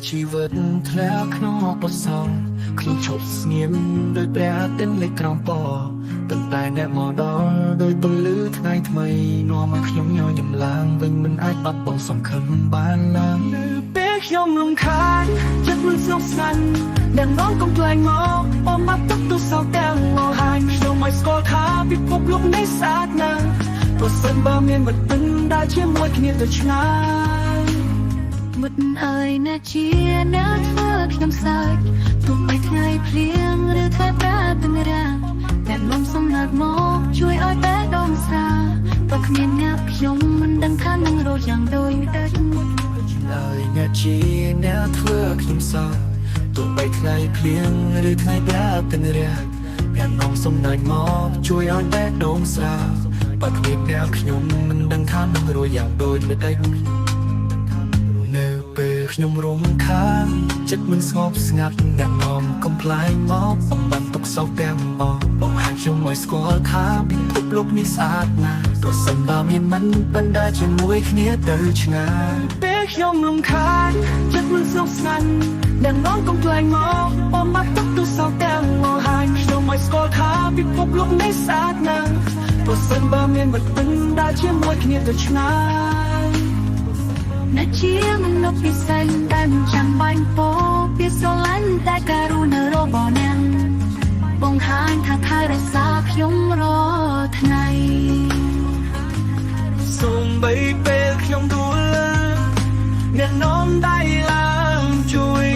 ชีวิตแท้ขนอกบทสองคลุกชบเงียบโดยแปรเต้นเล็กกรองปอตั้งแต่แนบมอดอโดยตัวลือทายทำไมนอมาขยมย่อยยำลางเบิ่งมันอายปัดปองสำคัญบ้านนางเป๊กยอมลงคานจับมันสนุกสันดังน้องกำแกล้งมองออกมาตักตัวสาวแก้วงอหายโชว์ไม่สกอร์ท้าปิดพบลุกในศาสตร์นางตัวสันบาเมียนมันเป็นได้เชื่อมวยគ្នាទៅឆ្ងាយមុតអើយណាជាណាធ្វើខ្ញុំសើចទោះបីថ្ងៃភ្លៀងឬថ្ងៃប្រាទាំងរាតែលំសំណាក់មកជួយឲ្យតែដងស្រាបើគ្មានអ្នកខ្ញុំមិនដឹងថានឹងរស់យ៉ាងដូចតែអើយណាជាណាធ្វើខ្ញុំសើចទោះបីថ្ងៃភ្លៀងឬថ្ងៃប្រាទាំងរាតែលំសំណាក់មកជួយឲ្យតែដងស្រាបើគ្មានអ្នកខ្ញុំមិនដឹងថានឹងរស់យ៉ាងដូចតែនៅពេលខ្ញុំរំខានចិត្តមិនស្ងប់ស្ងាត់អ្នកនាំកំប្លែងមកអំបានទុកសោកទាំងមកបងហាក់ខ្ញុំឲ្យស្គាល់ថាពិភពលោកនេះស្អាតណាស់ទោះសិនបើមានមិនបណ្ដាជាមួយគ្នាទៅឆ្ងាយពេលខ្ញុំរំខានចិត្តមិនស្ងប់ស្ងាត់អ្នកនាំកំប្លែងមកអំបានទុកសោកទាំងមកហើយខ្ញុំឲ្យស្គាល់ថាពិភពលោកនេះស្អាតណាស់ទោះសិនបើមានមិនបណ្ដាជាមួយគ្នាទៅឆ្ងាយណាជាមនុស្សពិសេសដែលមិនចាំបាញ់ពោពីស្រឡាញ់តែការុណររបស់អ្នកបង្ហាញថាថែរក្សាខ្ញុំរាល់ថ្ងៃសូម្បីពេលខ្ញុំដួលអ្នកនាំដៃឡើងជួយ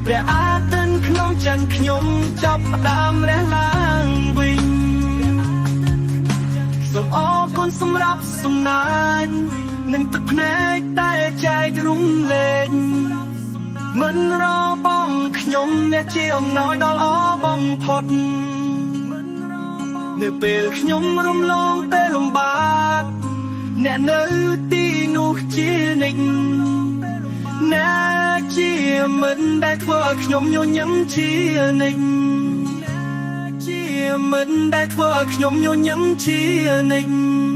ព្រះអាទិត្យក្នុងចិត្តខ្ញុំចាប់ផ្ដើមរះឡើងវិញសូមអរគុណសម្រាប់សំណាញ់នឹងទឹកភ្នែកតែចែករំលែកមិនរបងខ្ញុំអ្នកជាអំណោយដល់អបំផុតនៅពេលខ្ញុំរំលងពេលលំបាកអ្នកនៅទីនោះជានិច្ចអ្នកជាមិនដែលធ្វើឲ្យខ្ញុំញញឹមជានិច្ចជាមិនដែលធ្វើឲ្យខ្ញុំញញឹមជានិច្ច